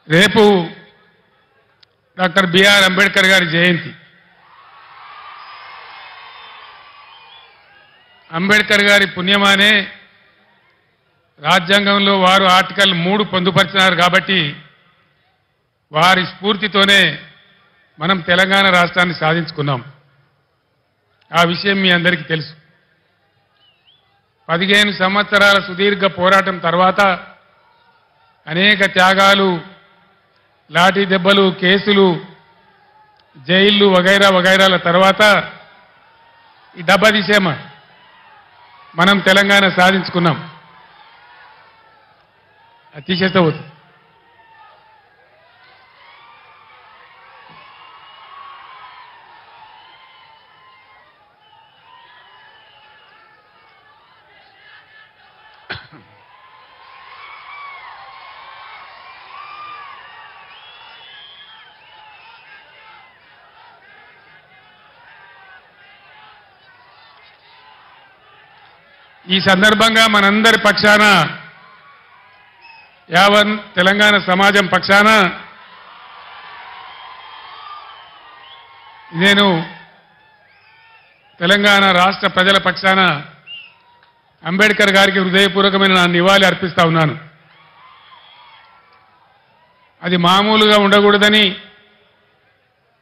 రేపు doctor BR Ambedkar గారి జయంతి. అంబేద్కర్ గారి పుణ్యమానే రాజ్యాంగంలో వారు ఆర్టికల్ 3 పొందుపరిచినారు కాబట్టి వారి స్ఫూర్తితోనే మనం తెలంగాణ రాష్ట్రాన్ని సాధించుకున్నాం. ఆ విషయం మీ అందరికీ తెలుసు. 15 సంవత్సరాల సుదీర్ఘ పోరాటం తర్వాత అనేక త్యాగాలు, లాఠీ దెబ్బలు, కేసులు, జైళ్లు వగైరా వగైరాల తర్వాత ఈ డబ్బా తీసేమా మనం తెలంగాణ సాధించుకున్నాం. అది తీసేస్తే పోతుంది. ఈ సందర్భంగా మనందరి పక్షాన, యావన్ తెలంగాణ సమాజం పక్షాన నేను తెలంగాణ రాష్ట్ర ప్రజల పక్షాన అంబేద్కర్ గారికి హృదయపూర్వకమైన నా నివాళి అర్పిస్తా ఉన్నాను. అది మామూలుగా ఉండకూడదని,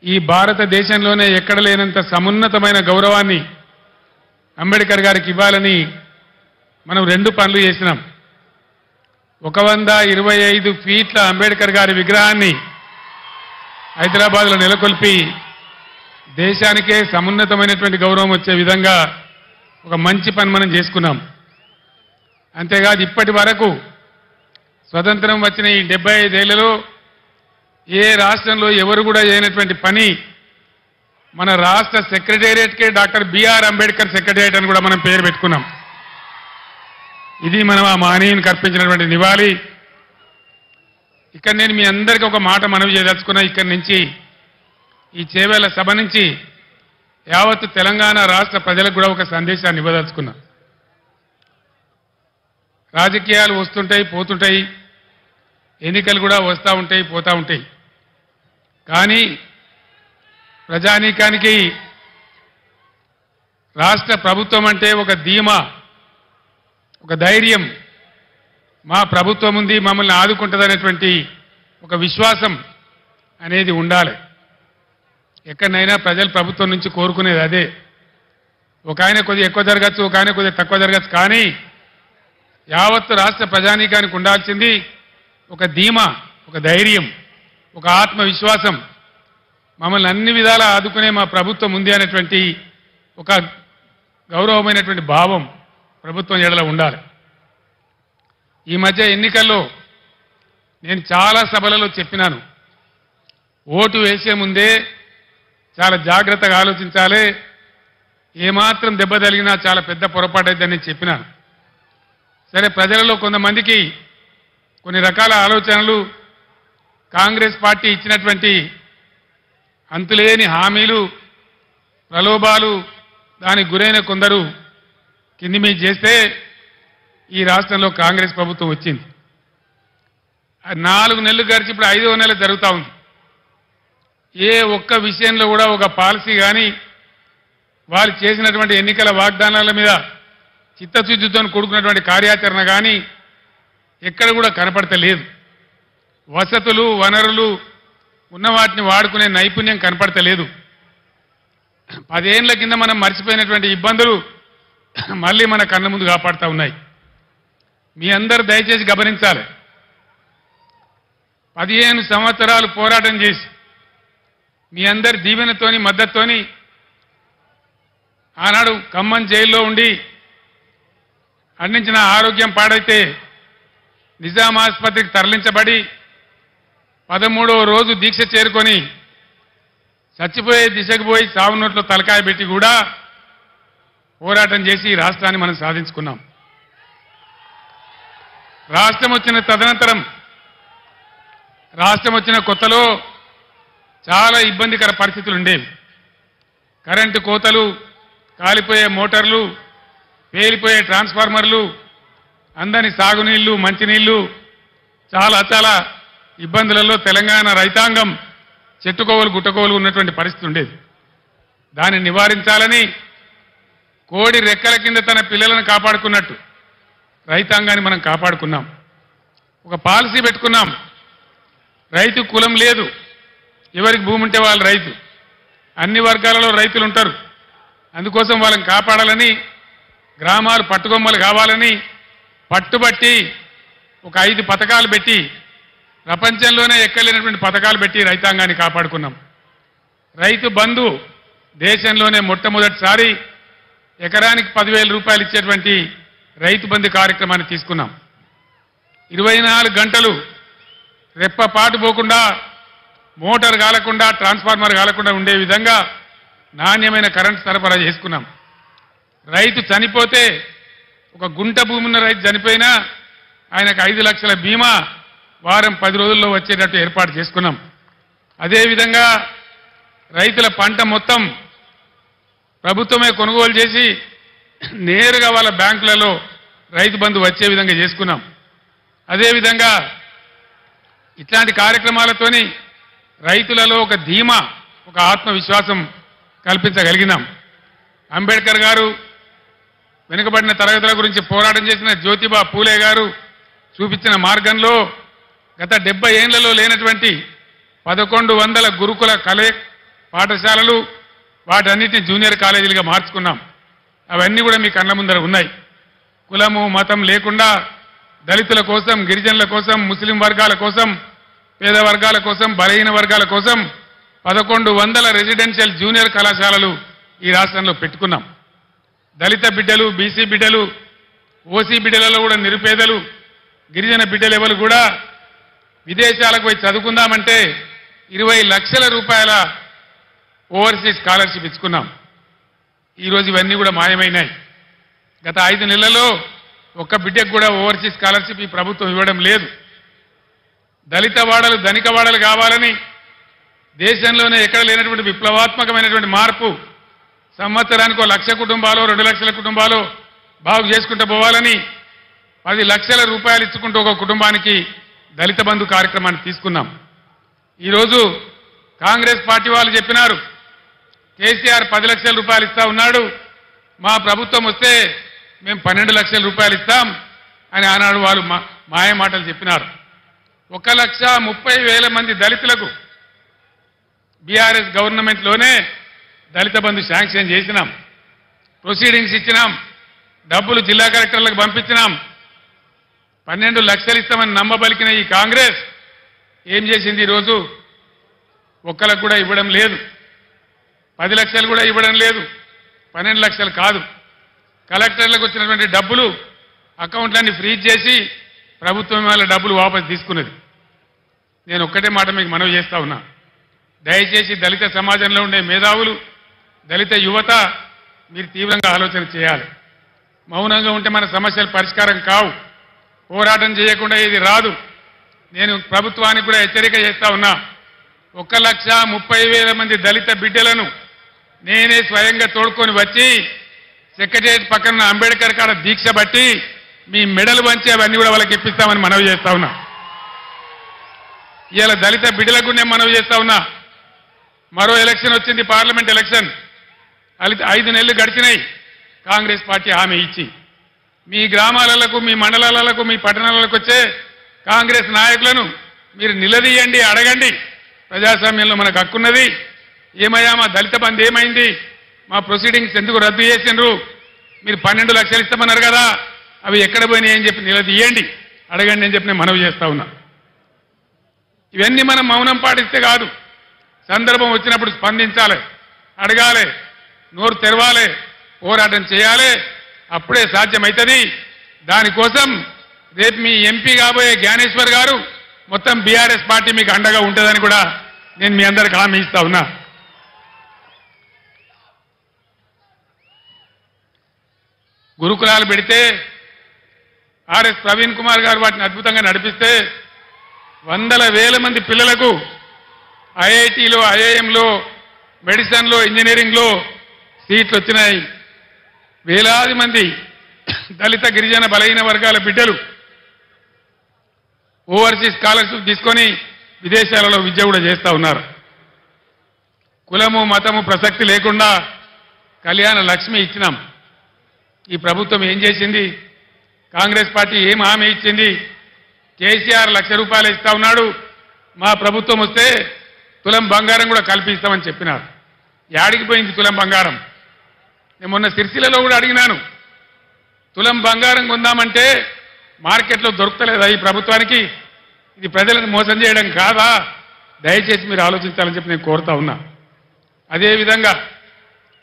ఈ భారతదేశంలోనే ఎక్కడ లేనంత సమున్నతమైన గౌరవాన్ని అంబేద్కర్ గారికి ఇవ్వాలని మనం 2 పనులు చేసినాం. 125 ఫీట్ల అంబేద్కర్ గారి విగ్రహాన్ని హైదరాబాద్లో నెలకొల్పి దేశానికే సమున్నతమైనటువంటి గౌరవం వచ్చే విధంగా ఒక మంచి పని మనం చేసుకున్నాం. అంతేకాదు, ఇప్పటి వరకు స్వతంత్రం వచ్చిన ఈ 75 ఏళ్లలో ఏ రాష్ట్రంలో ఎవరు కూడా చేయనటువంటి పని మన రాష్ట్ర సెక్రటేరియట్కే డాక్టర్ బిఆర్ అంబేద్కర్ సెక్రటేరియట్ అని కూడా మనం పేరు పెట్టుకున్నాం. ఇది మనం ఆ మహనీయునికి అర్పించినటువంటి నివాళి. ఇక్కడ నేను మీ అందరికీ ఒక మాట మనవి చేయదలుచుకున్నా. ఇక్కడి నుంచి, ఈ చేవేళ్ల సభ నుంచి యావత్తు తెలంగాణ రాష్ట్ర ప్రజలకు కూడా ఒక సందేశాన్ని ఇవ్వదలుచుకున్నా. రాజకీయాలు వస్తుంటాయి, పోతుంటాయి, ఎన్నికలు కూడా వస్తూ ఉంటాయి, పోతూ ఉంటాయి. కానీ ప్రజానీకానికి రాష్ట్ర ప్రభుత్వం అంటే ఒక ధీమా, ఒక ధైర్యం, మా ప్రభుత్వం ఉంది, మమ్మల్ని ఆదుకుంటుందనేటువంటి ఒక విశ్వాసం అనేది ఉండాలి. ఎక్కడైనా ప్రజలు ప్రభుత్వం నుంచి కోరుకునేది అదే. ఒక ఆయన కొద్దిగా ఎక్కువ జరగచ్చు, ఒక ఆయన కొద్దిగా తక్కువ జరగచ్చు. కానీ యావత్తు రాష్ట్ర ప్రజానీకానికి ఉండాల్సింది ఒక ధీమా, ఒక ధైర్యం, ఒక ఆత్మవిశ్వాసం. మమ్మల్ని అన్ని విధాలా ఆదుకునే మా ప్రభుత్వం ఉంది అనేటువంటి ఒక గౌరవమైనటువంటి భావం ప్రభుత్వం ఎడల ఉండాలి. ఈ మధ్య ఎన్నికల్లో నేను చాలా సభలలో చెప్పినాను, ఓటు వేసే ముందే చాలా జాగ్రత్తగా ఆలోచించాలి, ఏమాత్రం దెబ్బ తగిలినా చాలా పెద్ద పొరపాటు అయిద్దని చెప్పినాను. సరే, ప్రజలలో కొంతమందికి కొన్ని రకాల ఆలోచనలు, కాంగ్రెస్ పార్టీ ఇచ్చినటువంటి అంతులేని హామీలు, ప్రలోభాలు, దానికి గురైన కొందరు కింది మీద చేస్తే ఈ రాష్ట్రంలో కాంగ్రెస్ ప్రభుత్వం వచ్చింది. 4 నెలలు గడిచి ఇప్పుడు 5వ నెల జరుగుతూ ఉంది. ఏ ఒక్క విషయంలో కూడా ఒక పాలసీ కానీ, వాళ్ళు చేసినటువంటి ఎన్నికల వాగ్దానాల మీద చిత్తశుద్ధితో కూడుకున్నటువంటి కార్యాచరణ కానీ ఎక్కడ కూడా కనపడతలేదు. వసతులు, వనరులు ఉన్న వాటిని వాడుకునే నైపుణ్యం కనపడతలేదు. 10 ఏళ్ల కింద మనం మర్చిపోయినటువంటి ఇబ్బందులు మళ్ళీ మన కళ్ళ ముందు కాపాడుతూ ఉన్నాయి. మీ అందరూ దయచేసి గమనించాలి. 15 సంవత్సరాలు పోరాటం చేసి మీ అందరి దీవెనతోని, మద్దతుతోని ఆనాడు ఖమ్మం జైల్లో ఉండి అందించిన ఆరోగ్యం పాడైతే నిజాం ఆసుపత్రికి తరలించబడి 13వ రోజు దీక్ష చేరుకొని చచ్చిపోయే దిశకు పోయి సావు నోట్లో తలకాయ పెట్టి కూడా పోరాటం చేసి రాష్ట్రాన్ని మనం సాధించుకున్నాం. రాష్ట్రం వచ్చిన కొత్తలో చాలా ఇబ్బందికర పరిస్థితులు ఉండేవి. కరెంటు కోతలు, కాలిపోయే మోటార్లు, పేలిపోయే ట్రాన్స్ఫార్మర్లు, అందని సాగునీళ్లు, మంచినీళ్లు, చాలా ఇబ్బందులలో తెలంగాణ రైతాంగం చెట్టుకోవలు గుట్టకోవలు ఉన్నటువంటి పరిస్థితి ఉండేది. దాన్ని నివారించాలని కోడి రెక్కల కింద తన పిల్లలను కాపాడుకున్నట్టు రైతాంగాన్ని మనం కాపాడుకున్నాం. ఒక పాలసీ పెట్టుకున్నాం. రైతు కులం లేదు, ఎవరికి భూమి ఉంటే వాళ్ళు రైతు. అన్ని వర్గాలలో రైతులు ఉంటారు. అందుకోసం వాళ్ళని కాపాడాలని, గ్రామాలు పట్టుకొమ్మలు కావాలని పట్టుబట్టి ఒక 5 పథకాలు పెట్టి, ప్రపంచంలోనే ఎక్కలేనటువంటి పథకాలు పెట్టి రైతాంగాన్ని కాపాడుకున్నాం. రైతు బంధు దేశంలోనే మొట్టమొదటిసారి ఎకరానికి 10,000 రూపాయలు ఇచ్చేటువంటి రైతు బంధు కార్యక్రమాన్ని తీసుకున్నాం. 24 గంటలు రెప్పపాటు పోకుండా, మోటార్ కాలకుండా, ట్రాన్స్ఫార్మర్ కాలకుండా ఉండే విధంగా నాణ్యమైన కరెంటు సరఫరా చేసుకున్నాం. రైతు చనిపోతే, ఒక గుంట భూమి ఉన్న రైతు చనిపోయినా ఆయనకు 5 లక్షల బీమా వారం 10 రోజుల్లో వచ్చేటట్టు ఏర్పాటు చేసుకున్నాం. అదేవిధంగా రైతుల పంట మొత్తం ప్రభుత్వమే కొనుగోలు చేసి నేరుగా వాళ్ళ బ్యాంకులలో రైతు బంధు వచ్చే విధంగా చేసుకున్నాం. అదేవిధంగా ఇట్లాంటి కార్యక్రమాలతోని రైతులలో ఒక ధీమా, ఒక ఆత్మవిశ్వాసం కల్పించగలిగినాం. అంబేద్కర్ గారు, వెనుకబడిన తరగతుల గురించి పోరాటం చేసిన జ్యోతిబా పూలే గారు చూపించిన మార్గంలో గత 70 ఏళ్లలో లేనటువంటి 1100 గురుకుల పాఠశాలలు, వాటన్నిటిని జూనియర్ కాలేజీలుగా మార్చుకున్నాం. అవన్నీ కూడా మీ కళ్ళ ముందర ఉన్నాయి. కులము మతం లేకుండా దళితుల కోసం, గిరిజనుల కోసం, ముస్లిం వర్గాల కోసం, పేద వర్గాల కోసం, బలహీన వర్గాల కోసం 1100 రెసిడెన్షియల్ జూనియర్ కళాశాలలు ఈ రాష్ట్రంలో పెట్టుకున్నాం. దళిత బిడ్డలు, బీసీ బిడ్డలు, ఓసీ బిడ్డలలో కూడా నిరుపేదలు, గిరిజన బిడ్డలు ఎవరు కూడా విదేశాలకు పోయి చదువుకుందామంటే 20 లక్షల రూపాయల ఓవర్సీస్ స్కాలర్షిప్ ఇచ్చుకున్నాం. ఈరోజు ఇవన్నీ కూడా మాయమైనాయి. గత 5 నెలల్లో ఒక్క బిడ్డకు కూడా ఓవర్సీస్ స్కాలర్షిప్ ఈ ప్రభుత్వం ఇవ్వడం లేదు. దళిత వాడలు ధనిక వాడలు కావాలని దేశంలోనే ఎక్కడ లేనటువంటి విప్లవాత్మకమైనటువంటి మార్పు, సంవత్సరానికి 1 లక్ష కుటుంబాలు, 2 లక్షల కుటుంబాలు బాగు చేసుకుంటూ పోవాలని 10 లక్షల రూపాయలు ఇచ్చుకుంటూ ఒక కుటుంబానికి దళిత బంధు కార్యక్రమాన్ని తీసుకున్నాం. ఈరోజు కాంగ్రెస్ పార్టీ వాళ్ళు చెప్పినారు, కేసీఆర్ 10 లక్షల రూపాయలు ఇస్తా ఉన్నాడు, మా ప్రభుత్వం వస్తే మేము 12 లక్షల రూపాయలు ఇస్తాం అని ఆనాడు వాళ్ళు మాయ మాటలు చెప్పినారు. 1,30,000 మంది దళితులకు బీఆర్ఎస్ గవర్నమెంట్లోనే దళిత బంధు శాంక్షన్ చేసినాం. ప్రొసీడింగ్స్ ఇచ్చినాం, డబ్బులు జిల్లా కలెక్టర్లకు పంపించినాం. 12 లక్షలు ఇస్తామని నమ్మబలికిన ఈ కాంగ్రెస్ ఏం చేసింది? ఈరోజు ఒక్కలకు కూడా ఇవ్వడం లేదు. 10 లక్షలు కూడా ఇవ్వడం లేదు. 12 లక్షలు కాదు, కలెక్టర్లకు వచ్చినటువంటి డబ్బులు అకౌంట్లన్నీ ఫ్రీజ్ చేసి ప్రభుత్వం వాళ్ళ డబ్బులు వాపసు తీసుకున్నది. నేను ఒక్కటే మాట మీకు మనవి చేస్తా ఉన్నా, దయచేసి దళిత సమాజంలో ఉండే మేధావులు, దళిత యువత మీరు తీవ్రంగా ఆలోచన చేయాలి. మౌనంగా ఉంటే మన సమస్యలు పరిష్కారం కావు. పోరాటం చేయకుండా ఇది రాదు. నేను ప్రభుత్వానికి కూడా హెచ్చరిక చేస్తా ఉన్నా, 1,30,000 మంది దళిత బిడ్డలను నేనే స్వయంగా తోడుకొని వచ్చి సెక్రటరియట్ పక్కన అంబేద్కర్ కాడ దీక్ష బట్టి మీ మెడలు వంచి అవన్నీ కూడా వాళ్ళకి ఇప్పిస్తామని మనవి చేస్తా ఉన్నా. ఇవాళ దళిత బిడ్డలకు నేను మనవి చేస్తా ఉన్నా, మరో ఎలక్షన్ వచ్చింది, పార్లమెంట్ ఎలక్షన్. 5 నెలలు గడిచినాయి కాంగ్రెస్ పార్టీ హామీ ఇచ్చి. మీ గ్రామాలకు, మీ మండలాలకు, మీ పట్టణాలకు వచ్చే కాంగ్రెస్ నాయకులను మీరు నిలదీయండి, అడగండి. ప్రజాస్వామ్యంలో మనకు హక్కున్నది. ఏమయ్యా మా దళిత బంధు ఏమైంది? మా ప్రొసీడింగ్స్ ఎందుకు రద్దు చేసిండ్రు? మీరు 12 లక్షలు ఇస్తామన్నారు కదా, అవి ఎక్కడ పోయినాయి అని చెప్పి నిలదీయండి, అడగండి అని చెప్పి నేను మనవి చేస్తా ఉన్నా. ఇవన్నీ మనం మౌనం పాటిస్తే కాదు, సందర్భం వచ్చినప్పుడు స్పందించాలి, అడగాలి, నోరు తెరవాలి, పోరాటం చేయాలి. అప్పుడే సాధ్యమవుతుంది. దానికోసం రేపు మీ ఎంపీ కాబోయే జ్ఞానేశ్వర్ గారు మొత్తం బీఆర్ఎస్ పార్టీ మీకు అండగా ఉంటుందని కూడా నేను మీ అందరికి హామీ ఇస్తా ఉన్నా. గురుకులాలు పెడితే ఆర్ఎస్ ప్రవీణ్ కుమార్ గారు వాటిని అద్భుతంగా నడిపిస్తే 100,000 మంది పిల్లలకు ఐఐటీలో, ఐఐఎంలో, మెడిసిన్లో, ఇంజనీరింగ్లో సీట్లు వచ్చినాయి. వేలాది మంది దళిత, గిరిజన, బలహీన వర్గాల బిడ్డలు ఓవర్సీస్ స్కాలర్షిప్ తీసుకొని విదేశాలలో విద్య కూడా చేస్తూ ఉన్నారు. కులము మతము ప్రసక్తి లేకుండా కళ్యాణ లక్ష్మి ఇచ్చినాం. ఈ ప్రభుత్వం ఏం చేసింది? కాంగ్రెస్ పార్టీ ఏం హామీ ఇచ్చింది? కేసీఆర్ ₹1,00,000 ఇస్తా ఉన్నాడు, మా ప్రభుత్వం వస్తే తులం బంగారం కూడా కల్పిస్తామని చెప్పినారు. యాడికి పోయింది తులం బంగారం? నేను మొన్న సిరిసిల్లలో కూడా అడిగినాను, తులం బంగారం కొందామంటే మార్కెట్లో దొరుకుతలేదా ఈ ప్రభుత్వానికి? ఇది ప్రజలను మోసం చేయడం కాదా? దయచేసి మీరు ఆలోచించాలని చెప్పి నేను కోరుతా ఉన్నా. అదేవిధంగా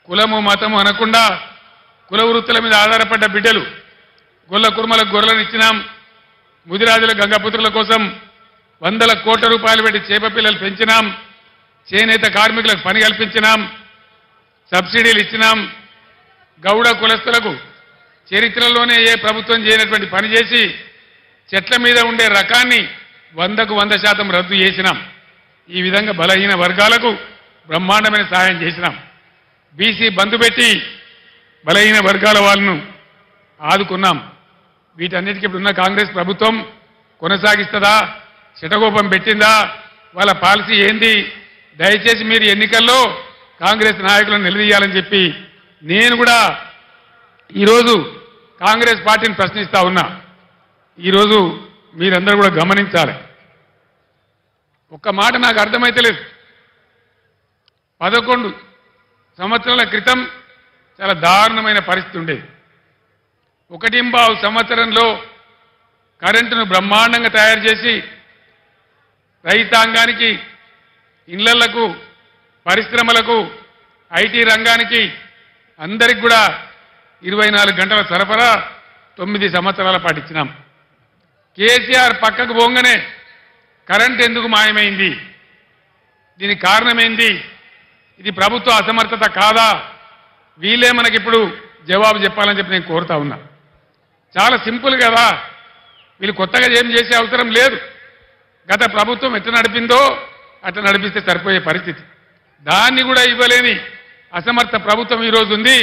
కులము మతము అనకుండా కుల వృత్తుల మీద ఆధారపడ్డ బిడ్డలు గొల్ల కుర్మలకు గొర్రెలను ఇచ్చినాం. ముదిరాజుల గంగపుత్రుల కోసం వందల కోట్ల రూపాయలు పెట్టి చేప పిల్లలు పెంచినాం. చేనేత కార్మికులకు పని కల్పించినాం. సబ్సిడీలు ఇచ్చినాం. గౌడ కులస్తులకు చరిత్రలోనే ఏ ప్రభుత్వం చేయనటువంటి పని చేసి చెట్ల మీద ఉండే రకాన్ని 100కు 100% రద్దు చేసినాం. ఈ విధంగా బలహీన వర్గాలకు బ్రహ్మాండమైన సహాయం చేసినాం. బీసీ బంధు పెట్టి బలహీన వర్గాల వాళ్ళను ఆదుకున్నాం. వీటన్నిటికీ ఇప్పుడున్న కాంగ్రెస్ ప్రభుత్వం కొనసాగిస్తుందా? శటగోపం పెట్టిందా? వాళ్ళ పాలసీ ఏంది? దయచేసి మీరు ఎన్నికల్లో కాంగ్రెస్ నాయకులను నిలదీయాలని చెప్పి నేను కూడా ఈరోజు కాంగ్రెస్ పార్టీని ప్రశ్నిస్తా ఉన్నా. ఈరోజు మీరందరూ కూడా గమనించాలి. ఒక్క మాట నాకు అర్థమైతలేదు. 11 సంవత్సరాల క్రితం చాలా దారుణమైన పరిస్థితి ఉండేది. 1.5 సంవత్సరంలో కరెంటును బ్రహ్మాండంగా తయారు చేసి రైతాంగానికి, ఇళ్లకు, పరిశ్రమలకు, ఐటీ రంగానికి అందరికి కూడా 24 గంటల సరఫరా 9 సంవత్సరాల పాటు ఇచ్చినాం. కేసీఆర్ పక్కకు పోగానే కరెంట్ ఎందుకు మాయమైంది? దీనికి కారణమేంది? ఇది ప్రభుత్వ అసమర్థత కాదా? వీళ్ళే మనకిప్పుడు జవాబు చెప్పాలని చెప్పి నేను కోరుతా ఉన్నా. చాలా సింపుల్ కదా, వీళ్ళు కొత్తగా ఏం చేసే అవసరం లేదు. గత ప్రభుత్వం ఎట్లా నడిపిందో అట్లా నడిపిస్తే సరిపోయే పరిస్థితి. దాన్ని కూడా ఇవ్వలేని అసమర్థ ప్రభుత్వం ఈరోజు ఉంది.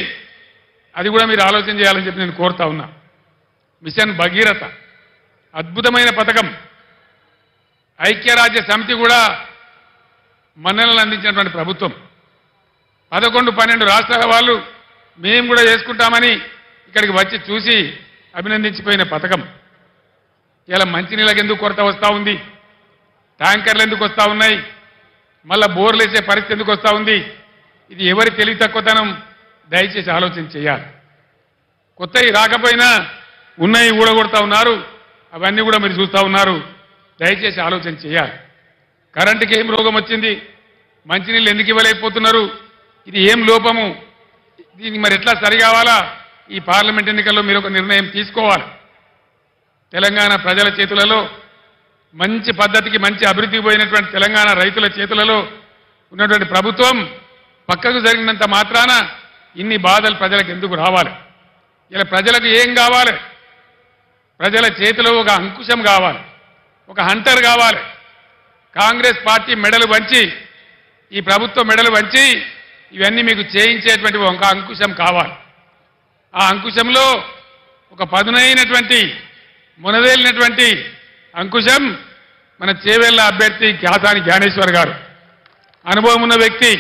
అది కూడా మీరు ఆలోచన చేయాలని చెప్పి నేను కోరుతా ఉన్నా. మిషన్ భగీరథ అద్భుతమైన పథకం. ఐక్యరాజ్య సమితి కూడా మన్ననలు అందించినటువంటి ప్రభుత్వం. 11-12 రాష్ట్రాల వాళ్ళు మేము కూడా చేసుకుంటామని ఇక్కడికి వచ్చి చూసి అభినందించిపోయిన పథకం. ఇలా మంచినీళ్ళకి ఎందుకు కొరత వస్తూ ఉంది? ట్యాంకర్లు ఎందుకు వస్తూ ఉన్నాయి? మళ్ళా బోర్లు వేసే పరిస్థితి ఎందుకు వస్తూ ఉంది? ఇది ఎవరి తెలివి తక్కువతనం? దయచేసి ఆలోచన చేయాలి. కొత్తవి రాకపోయినా ఉన్నాయి ఊడగొడతా ఉన్నారు. అవన్నీ కూడా మీరు చూస్తూ ఉన్నారు. దయచేసి ఆలోచన చేయాలి. కరెంటుకి ఏం రోగం వచ్చింది? మంచినీళ్ళు ఎందుకు ఇవ్వలేకపోతున్నారు? ఇది ఏం లోపము? దీన్ని మరి ఎట్లా సరికావాలా? ఈ పార్లమెంట్ ఎన్నికల్లో మీరు ఒక నిర్ణయం తీసుకోవాలి. తెలంగాణ ప్రజల చేతులలో, మంచి పద్ధతికి మంచి అభివృద్ధికి పోయినటువంటి తెలంగాణ రైతుల చేతులలో ఉన్నటువంటి ప్రభుత్వం పక్కకు జరిగినంత మాత్రాన ఇన్ని బాధలు ప్రజలకు ఎందుకు రావాలి? ఇలా ప్రజలకు ఏం కావాలి? ప్రజల చేతిలో ఒక అంకుశం కావాలి, ఒక హంటర్ కావాలి. కాంగ్రెస్ పార్టీ మెడలు వంచి, ఈ ప్రభుత్వం మెడలు వంచి ఇవన్నీ మీకు చేయించేటువంటి ఒక అంకుశం కావాలి. ఆ అంకుశంలో ఒక పదునైనటువంటి, మునదేలినటువంటి అంకుశం మన చేవెళ్ల అభ్యర్థి క్యాసాని జ్ఞానేశ్వర్ గారు. అనుభవం ఉన్న వ్యక్తి,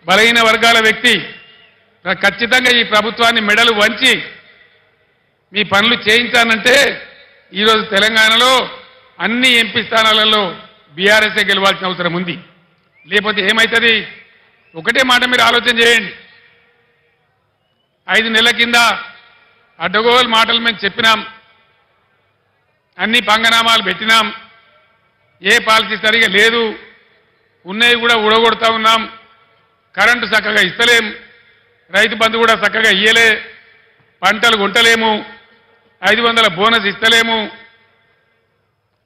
బలహీన వర్గాల వ్యక్తి. ఖచ్చితంగా ఈ ప్రభుత్వాన్ని మెడలు వంచి మీ పనులు చేయించానంటే ఈరోజు తెలంగాణలో అన్ని ఎంపీ స్థానాలలో బీఆర్ఎస్ఏ గెలవాల్సిన అవసరం ఉంది. లేకపోతే ఏమవుతుంది? ఒకటే మాట మీరు ఆలోచన చేయండి. 5 నెలల కింద అడ్డగోలు మాటలు మేము చెప్పినాం, అన్ని పంగనామాలు పెట్టినాం, ఏ పాలసీ సరిగా లేదు, ఉన్నవి కూడా ఊడగొడతా ఉన్నాం, కరెంటు చక్కగా ఇస్తలేం, రైతు బంధు కూడా చక్కగా ఇయ్యలే, పంటలు కొంటలేము, 500 బోనస్ ఇస్తలేము,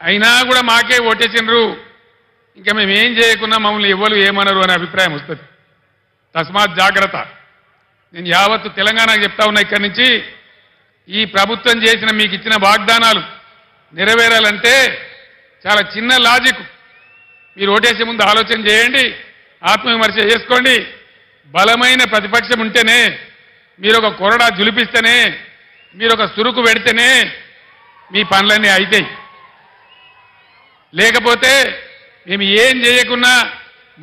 అయినా కూడా మాకే ఓటేసిండ్రు, ఇంకా మేము ఏం చేయకున్నా మమ్మల్ని ఎవ్వరు ఏమనరు అనే అభిప్రాయం వస్తుంది. తస్మాత్ జాగ్రత్త. నేను యావత్తు తెలంగాణకు చెప్తా ఉన్నా, ఇక్కడి నుంచి ఈ ప్రభుత్వం చేసిన మీకు ఇచ్చిన వాగ్దానాలు నెరవేరాలంటే చాలా చిన్న లాజిక్. మీరు ఓటేసే ముందు ఆలోచన చేయండి, ఆత్మవిమర్శ చేసుకోండి. బలమైన ప్రతిపక్షం ఉంటేనే, మీరు ఒక కొరడా జులిపిస్తేనే, మీరు ఒక సురుకు పెడితేనే మీ పనులన్నీ అవుతాయి. లేకపోతే మేము ఏం చేయకున్నా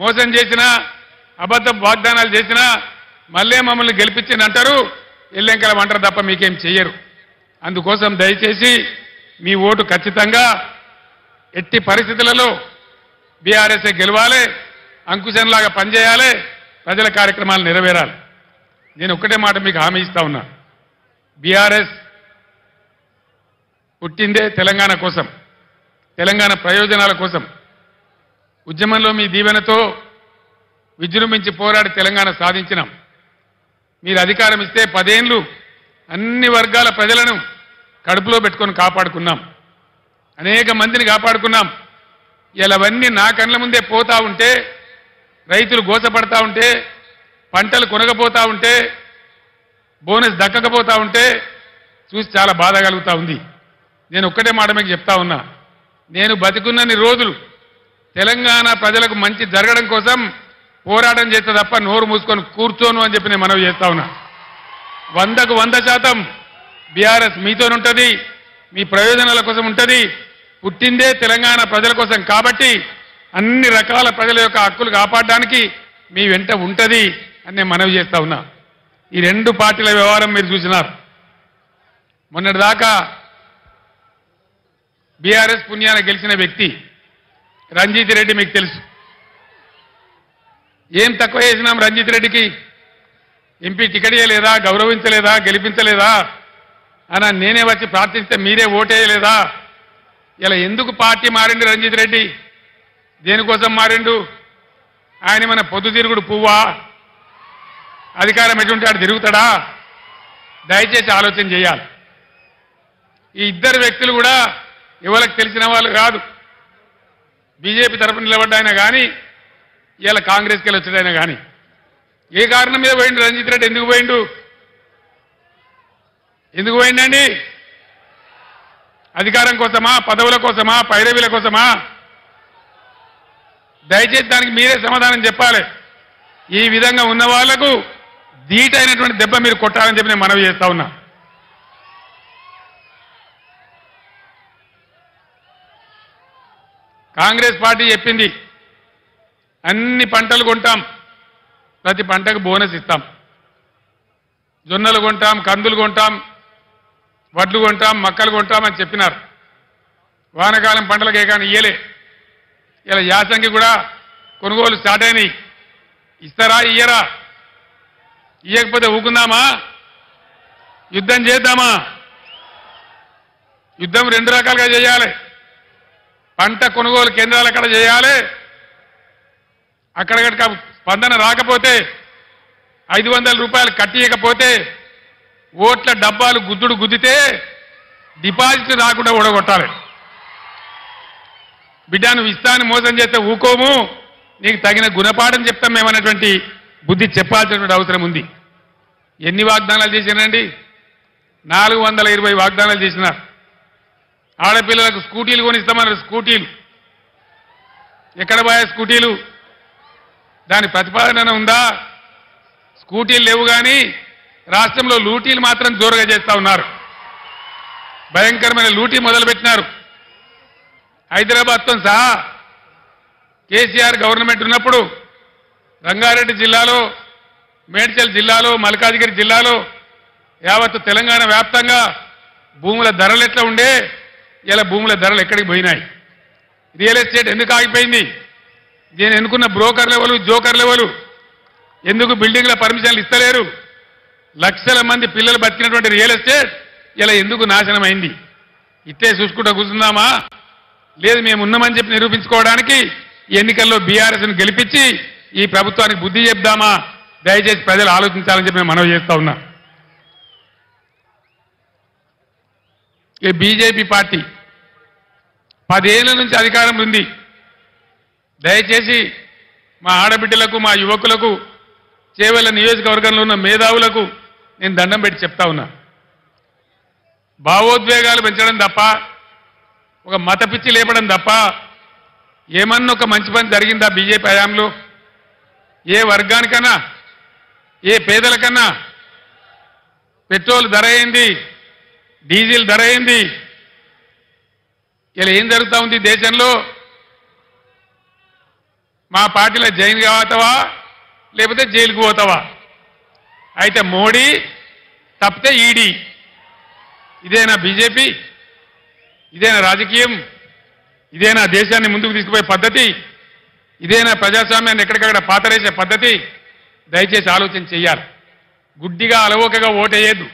మోసం చేసినా అబద్ధ వాగ్దానాలు చేసినా మళ్ళీ మమ్మల్ని గెలిపించింది అంటారు, ఎల్లెంకల అంటారు తప్ప మీకేం చెయ్యరు. అందుకోసం దయచేసి మీ ఓటు ఖచ్చితంగా ఎట్టి పరిస్థితులలో బీఆర్ఎస్ఏ గెలవాలి, అంకుశంలాగా పనిచేయాలి, ప్రజల కార్యక్రమాలు నెరవేరాలి. నేను ఒక్కటే మాట మీకు హామీ ఇస్తా ఉన్నా, బీఆర్ఎస్ పుట్టిందే తెలంగాణ కోసం, తెలంగాణ ప్రయోజనాల కోసం. ఉద్యమంలో మీ దీవెనతో విజృంభించి పోరాడి తెలంగాణ సాధించినాం. మీరు అధికారం ఇస్తే 10 ఏళ్లు అన్ని వర్గాల ప్రజలను కడుపులో పెట్టుకొని కాపాడుకున్నాం, అనేక మందిని కాపాడుకున్నాం. ఇలా అవన్నీ నా కళ్ళ ముందే పోతా ఉంటే, రైతులు గోసపడతా ఉంటే, పంటలు కొనకపోతా ఉంటే, బోనస్ దక్కకపోతా ఉంటే చూసి చాలా బాధ కలుగుతా ఉంది. నేను ఒక్కటే మాట మీకు చెప్తా ఉన్నా, నేను బతికున్నన్ని రోజులు తెలంగాణ ప్రజలకు మంచి జరగడం కోసం పోరాటం చేస్తే తప్ప నోరు మూసుకొని కూర్చోను అని చెప్పి నేను మనవి చేస్తా ఉన్నా. 100కు 100% బీఆర్ఎస్ మీతోనుంటది, మీ ప్రయోజనాల కోసం ఉంటుంది. పుట్టిందే తెలంగాణ ప్రజల కోసం కాబట్టి అన్ని రకాల ప్రజల యొక్క హక్కులు కాపాడడానికి మీ వెంట ఉంటది అని నేను మనవి చేస్తా ఉన్నా. ఈ 2 పార్టీల వ్యవహారం మీరు చూసినారు. మొన్నటిదాకా బీఆర్ఎస్ పుణ్యాన గెలిచిన వ్యక్తి రంజిత్ రెడ్డి మీకు తెలుసు. ఏం తక్కువ చేసినాం రంజిత్ రెడ్డికి? ఎంపీ టికెట్ ఇవ్వలేదా, గౌరవించలేదా, గెలిపించలేదా అని నేనే వచ్చి ప్రార్థిస్తే మీరే ఓటేయలేదా? ఇలా ఎందుకు పార్టీ మారిండు రంజిత్ రెడ్డి? దేనికోసం మారిండు? ఆయన మన పొద్దుతిరుగుడు పువ్వా? అధికారం ఎటువంటి ఆడు తిరుగుతాడా? దయచేసి ఆలోచన చేయాలి. ఈ 2 వ్యక్తులు కూడా ఎవరికి తెలిసిన వాళ్ళు కాదు. బీజేపీ తరఫున నిలబడ్డాయినా కానీ ఇలా కాంగ్రెస్కి వెళ్ళి వచ్చాడైనా కానీ ఏ కారణం మీద పోయిండు రంజిత్ రెడ్డి? ఎందుకు పోయిండు? ఎందుకు పోయిండండి? అధికారం కోసమా, పదవుల కోసమా, పైరవీల కోసమా? దయచేసి దానికి మీరే సమాధానం చెప్పాలి. ఈ విధంగా ఉన్న వాళ్లకు ధీటైనటువంటి దెబ్బ మీరు కొట్టాలని చెప్పి నేను మనవి చేస్తా ఉన్నా. కాంగ్రెస్ పార్టీ చెప్పింది అన్ని పంటలు కొంటాం, ప్రతి పంటకు బోనస్ ఇస్తాం, జొన్నలు కొంటాం, కందులు కొంటాం, వడ్లు కొంటాం, మక్కలు కొంటాం అని చెప్పినారు. వానకాలం పంటలకు ఏకాని ఇయ్యలే. ఇలా యాసంగి కూడా కొనుగోలు స్టార్ట్ అయినాయి. ఇస్తారా, ఇయ్యరా? ఇయ్యకపోతే ఊకుందామా? యుద్ధం చేద్దామా? యుద్ధం 2 రకాలుగా చేయాలి. పంట కొనుగోలు కేంద్రాలు అక్కడ చేయాలి. అక్కడ స్పందన రాకపోతే 500 రూపాయలు కట్టియకపోతే ఓట్ల డబ్బాలు గుద్దుడు గుద్దితే డిపాజిట్ రాకుండా ఓడగొట్టాలి. బిడ్డ నువ్వు ఇస్తాను మోసం చేస్తే ఊకోము, నీకు తగిన గుణపాఠం చెప్తాం మేమనేటువంటి బుద్ధి చెప్పాల్సినటువంటి అవసరం ఉంది. ఎన్ని వాగ్దానాలు చేసినారండి? 420 వాగ్దానాలు చేసినారు. ఆడపిల్లలకు స్కూటీలు కొనిస్తామన్నారు. స్కూటీలు ఎక్కడ పోయా? స్కూటీలు దాని ప్రతిపాదన ఉందా? స్కూటీలు లేవు కానీ రాష్ట్రంలో లూటీలు మాత్రం జోరుగా చేస్తా ఉన్నారు. భయంకరమైన లూటీ మొదలుపెట్టినారు. హైదరాబాద్తో సహా కేసీఆర్ గవర్నమెంట్ ఉన్నప్పుడు రంగారెడ్డి జిల్లాలో, మేడ్చల్ జిల్లాలో, మల్కాజిగిరి జిల్లాలో, యావత్తు తెలంగాణ వ్యాప్తంగా భూముల ధరలు ఎట్లా ఉండే, ఇలా భూముల ధరలు ఎక్కడికి పోయినాయి? రియల్ ఎస్టేట్ ఎందుకు ఆగిపోయింది? దీని ఎన్నుకున్న బ్రోకర్లు ఎవరు, జోకర్లు ఎవరు? ఎందుకు బిల్డింగ్ల పర్మిషన్లు ఇస్తలేరు? లక్షల మంది పిల్లలు బతికినటువంటి రియల్ ఎస్టేట్ ఇలా ఎందుకు నాశనం అయింది? ఇట్టే చూసుకుంటూ కూర్చుందామా? లేదు, మేము ఉన్నామని చెప్పి నిరూపించుకోవడానికి ఎన్నికల్లో బీఆర్ఎస్ను గెలిపించి ఈ ప్రభుత్వానికి బుద్ధి చెప్దామా? దయచేసి ప్రజలు ఆలోచించాలని చెప్పి నేను మనవి చేస్తా ఉన్నా. ఈ బీజేపీ పార్టీ 10 ఏళ్ల నుంచి అధికారంలో ఉంది. దయచేసి మా ఆడబిడ్డలకు, మా యువకులకు, చేవెళ్ల నియోజకవర్గంలో ఉన్న మేధావులకు నేను దండం పెట్టి చెప్తా ఉన్నా. భావోద్వేగాలు పెంచడం తప్ప, ఒక మత పిచ్చి లేపడం తప్ప ఏమన్నా ఒక మంచి పని జరిగిందా బీజేపీ హయాంలో? ఏ వర్గానికన్నా, ఏ పేదలకన్నా పెట్రోల్ ధర అయింది, డీజిల్ ధర అయింది. ఇలా ఏం జరుగుతూ ఉంది దేశంలో? మా పార్టీలో జైన్ పోతావా లేకపోతే జైలుకు పోతావా? అయితే మోడీ తప్పితే ఈడీ. ఇదేనా బీజేపీ? ఇదేనా రాజకీయం? ఇదేనా దేశాన్ని ముందుకు తీసుకుపోయే పద్ధతి? ఇదేనా ప్రజాస్వామ్యాన్ని ఎక్కడికక్కడ పాతరేసే పద్ధతి? దయచేసి ఆలోచన చెయ్యాలి. గుడ్డిగా అలవోకగా ఓటేయద్దు.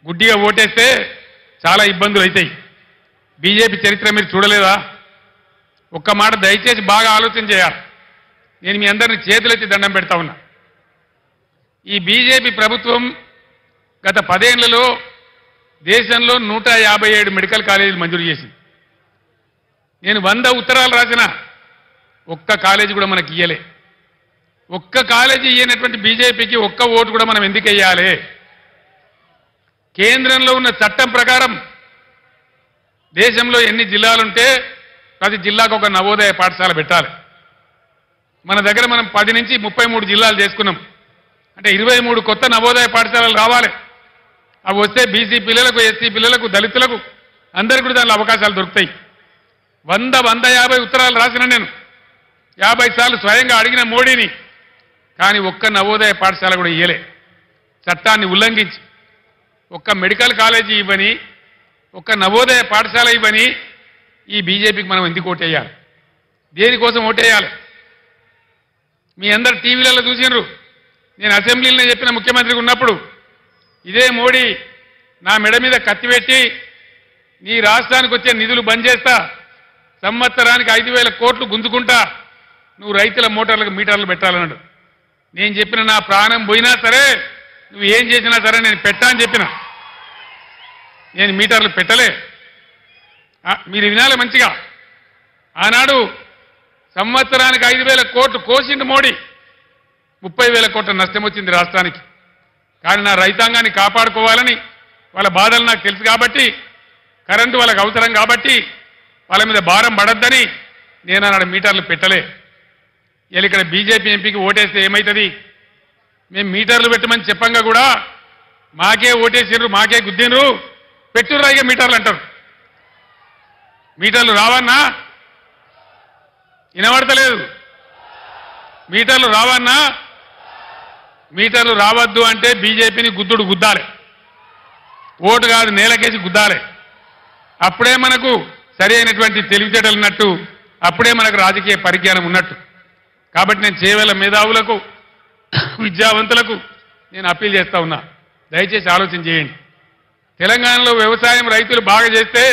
గుడ్డిగా ఓటేస్తే చాలా ఇబ్బందులు అవుతాయి. బీజేపీ చరిత్ర మీరు చూడలేదా? ఒక్క మాట దయచేసి బాగా ఆలోచన చేయాలి. నేను మీ అందరిని చేతులెత్తి దండం పెడతా ఉన్నా. ఈ బీజేపీ ప్రభుత్వం గత 10 ఏళ్లలో దేశంలో 157 మెడికల్ కాలేజీలు మంజూరు చేసింది. నేను 100 ఉత్తరాలు రాసిన ఒక్క కాలేజీ కూడా మనకి ఇయ్యలే. ఒక్క కాలేజీ ఇయ్యనటువంటి బీజేపీకి ఒక్క ఓటు కూడా మనం ఎందుకు వేయాలి? కేంద్రంలో ఉన్న చట్టం ప్రకారం దేశంలో ఎన్ని జిల్లాలుంటే ప్రతి జిల్లాకు ఒక నవోదయ పాఠశాల పెట్టాలి. మన దగ్గర మనం 10 నుంచి 33 జిల్లాలు చేసుకున్నాం. అంటే 23 కొత్త నవోదయ పాఠశాలలు రావాలి. అవి వస్తే బీసీ పిల్లలకు, ఎస్సీ పిల్లలకు, దళితులకు అందరికీ కూడా దానిలో అవకాశాలు దొరుకుతాయి. 150 ఉత్తరాలు రాసిన నేను 50 సార్లు స్వయంగా అడిగిన మోడీని. కానీ ఒక్క నవోదయ పాఠశాల కూడా ఇయ్యలే. చట్టాన్ని ఉల్లంఘించి ఒక్క మెడికల్ కాలేజీ ఇవ్వని, ఒక్క నవోదయ పాఠశాల ఇవ్వని ఈ బీజేపీకి మనం ఎందుకు ఓటేయాలి? దేనికోసం ఓటేయాలి? మీ అందరు టీవీలలో చూసినారు. నేను అసెంబ్లీలో చెప్పిన ముఖ్యమంత్రికి ఉన్నప్పుడు ఇదే మోడీ నా మెడ మీద కత్తి పెట్టి నీ రాష్ట్రానికి వచ్చే నిధులు బంద్ చేస్తా, సంవత్సరానికి 5,000 కోట్లు గుంజుకుంటా, నువ్వు రైతుల మోటార్లకు మీటర్లు పెట్టాలన్నాడు. నేను చెప్పిన నా ప్రాణం పోయినా సరే నువ్వు ఏం చేసినా సరే నేను పెట్టా అని చెప్పిన. నేను మీటర్లు పెట్టలే. మీరు వినాలి మంచిగా. ఆనాడు సంవత్సరానికి 5,000 కోట్లు కోసిండు మోడీ. 30,000 కోట్ల నష్టం వచ్చింది రాష్ట్రానికి. కానీ నా రైతాంగాన్ని కాపాడుకోవాలని, వాళ్ళ బాధలు నాకు తెలుసు కాబట్టి, కరెంటు వాళ్ళకి అవసరం కాబట్టి, వాళ్ళ మీద భారం పడద్దని నేను ఆనాడు మీటర్లు పెట్టలే. ఇలా ఇక్కడ బీజేపీ ఎంపీకి ఓటేస్తే ఏమవుతుంది? మేము మీటర్లు పెట్టమని చెప్పంగా కూడా మాకే ఓటేసిర్రు, మాకే గుద్దినరు, పెట్టుర్రా ఇక మీటర్లు అంటారు. మీటర్లు రావన్నా? వినబడతలేదు. మీటర్లు రావన్నా? మీటర్లు రావద్దు అంటే బీజేపీని గుద్దుడు గుద్దాలి. ఓటు కాదు, నేలకేసి గుద్దాలి. అప్పుడే మనకు సరి అయినటువంటి తెలివితేటలు ఉన్నట్టు, అప్పుడే మనకు రాజకీయ పరిజ్ఞానం ఉన్నట్టు. కాబట్టి నేను చేవేల మేధావులకు, విద్యావంతులకు నేను అప్పీల్ చేస్తా ఉన్నా. దయచేసి ఆలోచన చేయండి. తెలంగాణలో వ్యవసాయం రైతులు బాగా చేస్తే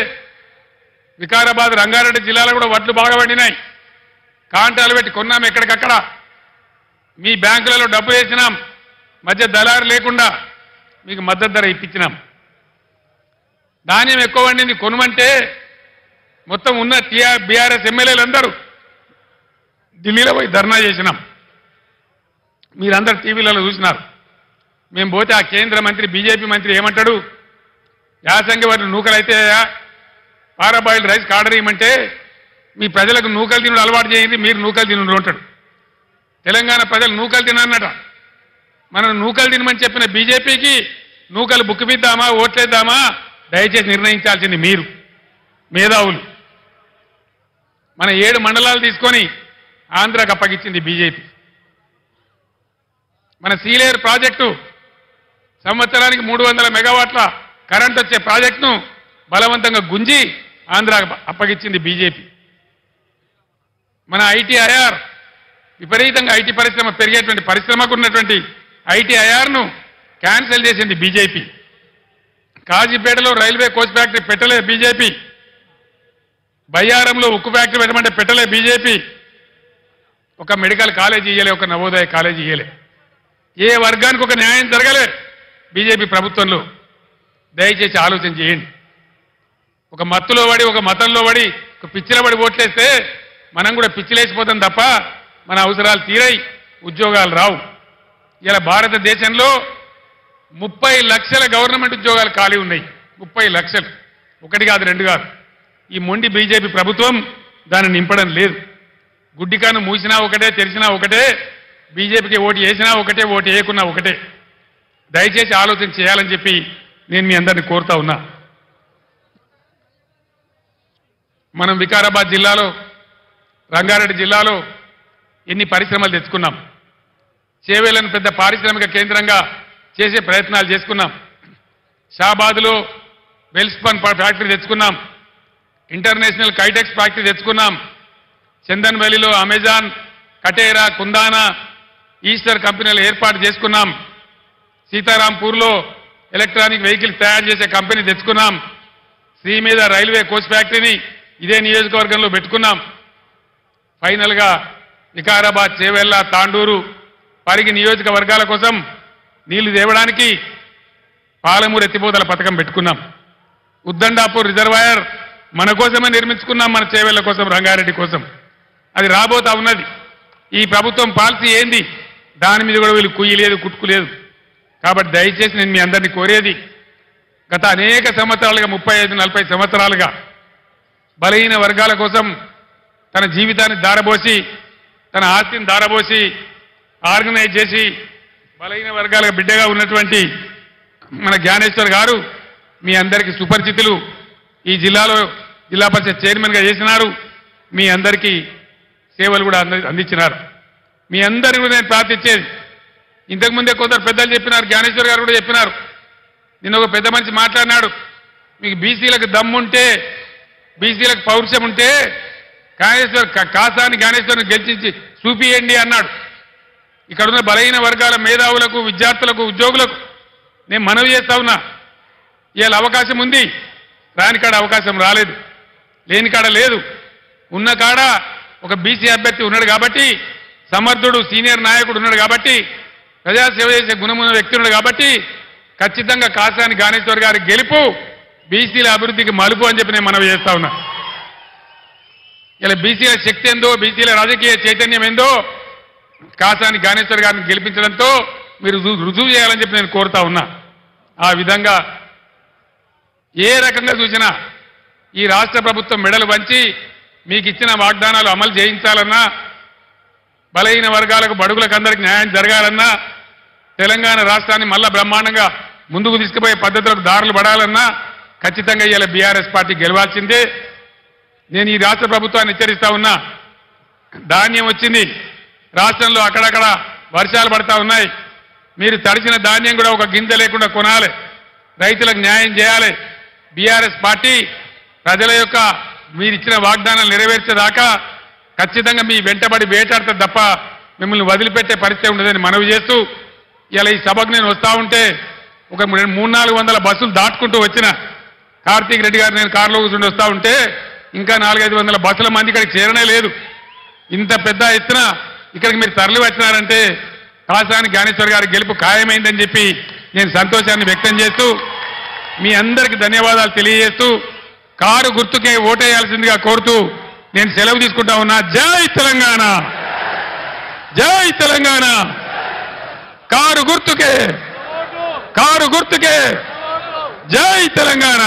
వికారాబాద్, రంగారెడ్డి జిల్లాలో కూడా వడ్లు బాగా పండినాయి. కాంటాలు పెట్టి కొన్నాం ఎక్కడికక్కడ. మీ బ్యాంకులలో డబ్బు వేసినాం. మధ్య దళారు లేకుండా మీకు మద్దతు ధర ఇప్పించినాం. ధాన్యం ఎక్కువ వండింది కొనమంటే మొత్తం ఉన్న బీఆర్ఎస్ ఎమ్మెల్యేలు అందరూ ఢిల్లీలో పోయి ధర్నా చేసినాం. మీరందరూ టీవీలలో చూసినారు. మేము పోతే ఆ కేంద్ర మంత్రి, బీజేపీ మంత్రి ఏమంటాడు? యాసంగి వాటి నూకలైతే పారాబాయిల్డ్ రైస్ ఆర్డర్ ఇవ్వమంటే మీ ప్రజలకు నూకలు తినడం అలవాటు చేయండి, మీరు నూకలు తినడు అంటాడు. తెలంగాణ ప్రజలు నూకలు తినన్నట. మనం నూకలు తినమని చెప్పిన బీజేపీకి నూకలు బుక్కిపిద్దామా, ఓట్లేద్దామా దయచేసి నిర్ణయించాల్సింది మీరు మేధావులు. మన 7 మండలాలు తీసుకొని ఆంధ్రాకు అప్పగించింది బీజేపీ. మన సీలేరు ప్రాజెక్టు సంవత్సరానికి 300 మెగావాట్ల కరెంట్ వచ్చే ప్రాజెక్టును బలవంతంగా గుంజి ఆంధ్రాకు అప్పగించింది బీజేపీ. మన ఐటీఐఆర్ విపరీతంగా ఐటీ పరిశ్రమ పెరిగేటువంటి పరిశ్రమకు ఉన్నటువంటి ఐటీఐఆర్ను క్యాన్సిల్ చేసింది బీజేపీ. కాజీపేటలో రైల్వే కోచ్ ఫ్యాక్టరీ పెట్టలే బీజేపీ. బయ్యారంలో ఉక్కు ఫ్యాక్టరీ పెట్టమంటే పెట్టలే బీజేపీ. ఒక మెడికల్ కాలేజీ ఇయ్యలే, ఒక నవోదయ కాలేజీ ఇయ్యలే. ఏ వర్గానికి ఒక న్యాయం జరగలే బీజేపీ ప్రభుత్వంలో. దయచేసి ఆలోచన చేయండి. ఒక మత్తులో పడి, ఒక మతంలో పడి, ఒక పిచ్చిలో పడి ఓట్లేస్తే మనం కూడా పిచ్చిలేసిపోతాం తప్ప మన అవసరాలు తీరై ఉద్యోగాలు రావు. ఇలా భారతదేశంలో 30 లక్షల గవర్నమెంట్ ఉద్యోగాలు ఖాళీ ఉన్నాయి. 30 లక్షలు. 1 కాదు, 2 కాదు. ఈ మొండి బీజేపీ ప్రభుత్వం దాన్ని నింపడం లేదు. గుడ్డికాను మూసినా ఒకటే, తెరిచినా ఒకటే. బీజేపీకి ఓటు వేసినా ఒకటే, ఓటు వేయకున్నా ఒకటే. దయచేసి ఆలోచన చేయాలని చెప్పి నేను మీ అందరిని కోరుతా ఉన్నా. మనం వికారాబాద్ జిల్లాలో, రంగారెడ్డి జిల్లాలో ఎన్ని పరిశ్రమలు తెచ్చుకున్నాం. చేవేళ్లను పెద్ద పారిశ్రామిక కేంద్రంగా చేసే ప్రయత్నాలు చేసుకున్నాం. షాబాద్లో వెల్స్పన్ ఫ్యాక్టరీ తెచ్చుకున్నాం. ఇంటర్నేషనల్ కైటెక్స్ ఫ్యాక్టరీ తెచ్చుకున్నాం. చందన్ వ్యాలీలో అమెజాన్, కటేరా, కుందానా, ఈస్టర్ కంపెనీలు ఏర్పాటు చేసుకున్నాం. సీతారాంపూర్లో ఎలక్ట్రానిక్ వెహికల్స్ తయారు చేసే కంపెనీ తెచ్చుకున్నాం. శ్రీ మీద రైల్వే కోచ్ ఫ్యాక్టరీని ఇదే నియోజకవర్గంలో పెట్టుకున్నాం. ఫైనల్గా వికారాబాద్, చేవెళ్ల, తాండూరు, పరిగి నియోజకవర్గాల కోసం నీళ్లు తేవడానికి పాలమూరు ఎత్తిపోతల పథకం పెట్టుకున్నాం. ఉద్దండాపూర్ రిజర్వాయర్ మన కోసమే నిర్మించుకున్నాం, మన చేవెళ్ల కోసం, రంగారెడ్డి కోసం. అది రాబోతా ఉన్నది. ఈ ప్రభుత్వం పాలసీ ఏంది, దాని మీద కూడా వీళ్ళు కుయ్యలేదు, కుట్టుకులేదు. కాబట్టి దయచేసి నేను మీ అందరినీ కోరేది, గత అనేక సంవత్సరాలుగా 35-40 సంవత్సరాలుగా బలహీన వర్గాల కోసం తన జీవితాన్ని దారబోసి, తన ఆస్తిని దారబోసి, ఆర్గనైజ్ చేసి బలహీన వర్గాలకు బిడ్డగా ఉన్నటువంటి మన జ్ఞానేశ్వర్ గారు మీ అందరికీ సుపరిచితులు. ఈ జిల్లాలో జిల్లా పరిషత్ చైర్మన్గా చేసినారు. మీ అందరికీ సేవలు కూడా అందించినారు. మీ అందరికీ కూడా నేను ప్రార్థించేది, ఇంతకుముందే కొందరు పెద్దలు చెప్పినారు, జ్ఞానేశ్వర్ గారు కూడా చెప్పినారు. నిన్న ఒక పెద్ద మనిషి మాట్లాడినాడు, మీకు బీసీలకు దమ్ముంటే, బీసీలకు పౌరుషం ఉంటే కాసాని జ్ఞానేశ్వర్ని గెలిచించి చూపియండి అన్నాడు. ఇక్కడున్న బలహీన వర్గాల మేధావులకు, విద్యార్థులకు, ఉద్యోగులకు నేను మనవి చేస్తా ఉన్నా, ఇవాళ అవకాశం ఉంది, రాని కాడ అవకాశం రాలేదు, లేని కాడ లేదు. ఉన్న కాడ ఒక బీసీ అభ్యర్థి ఉన్నాడు కాబట్టి, సమర్థుడు సీనియర్ నాయకుడు ఉన్నాడు కాబట్టి, ప్రజాసేవ చేసే గుణమున్న వ్యక్తి ఉన్నాడు కాబట్టి ఖచ్చితంగా కాసాని జ్ఞానేశ్వర్ గారి గెలుపు బీసీల అభివృద్ధికి మలుపు అని చెప్పి నేను మనవి చేస్తా ఉన్నా. ఇలా బీసీల శక్తి ఏందో, బీసీల రాజకీయ చైతన్యం ఏందో కాసాని జ్ఞానేశ్వర్ గారిని గెలిపించడంతో మీరు రుజువు చేయాలని చెప్పి నేను కోరుతా ఉన్నా. ఆ విధంగా ఏ రకంగా చూసినా ఈ రాష్ట్ర ప్రభుత్వం మెడలు వంచి మీకు ఇచ్చిన వాగ్దానాలు అమలు చేయించాలన్నా, బలహీన వర్గాలకు, బడుగులకు అందరికీ న్యాయం జరగాలన్నా, తెలంగాణ రాష్ట్రాన్ని మళ్ళా బ్రహ్మాండంగా ముందుకు తీసుకుపోయే పద్ధతులకు దారులు పడాలన్నా ఖచ్చితంగా ఇవాళ బీఆర్ఎస్ పార్టీ గెలవాల్సిందే. నేను ఈ రాష్ట్ర ప్రభుత్వాన్ని హెచ్చరిస్తా ఉన్నా, ధాన్యం వచ్చింది, రాష్ట్రంలో అక్కడక్కడ వర్షాలు పడతా ఉన్నాయి, మీరు తడిసిన ధాన్యం కూడా ఒక గింజ లేకుండా కొనాలి, రైతులకు న్యాయం చేయాలి. బీఆర్ఎస్ పార్టీ ప్రజల యొక్క మీరు ఇచ్చిన వాగ్దానాలు నెరవేర్చేదాకా ఖచ్చితంగా మీ వెంటబడి వేటాడుతుంది తప్ప మిమ్మల్ని వదిలిపెట్టే పరిస్థితి ఉండదని మనవి చేస్తూ, ఇలా ఈ సభకు నేను వస్తూ ఉంటే ఒక 300-400 బస్సులు దాటుకుంటూ వచ్చిన కార్తీక్ రెడ్డి గారు నేను కారులో కూర్చుండి వస్తూ ఉంటే ఇంకా 400-500 బస్సుల మంది ఇక్కడికి చేరనే లేదు. ఇంత పెద్ద ఎత్తున ఇక్కడికి మీరు తరలి వచ్చినారంటే కాసాని జ్ఞానేశ్వర్ గారి గెలుపు ఖాయమైందని చెప్పి నేను సంతోషాన్ని వ్యక్తం చేస్తూ మీ అందరికీ ధన్యవాదాలు తెలియజేస్తూ కారు గుర్తుకే ఓటేయాల్సిందిగా కోరుతూ నేను సెలవు తీసుకుంటా ఉన్నా. జై తెలంగాణ, జై తెలంగాణ. కారు గుర్తుకే, కారు గుర్తుకే, జై తెలంగాణ.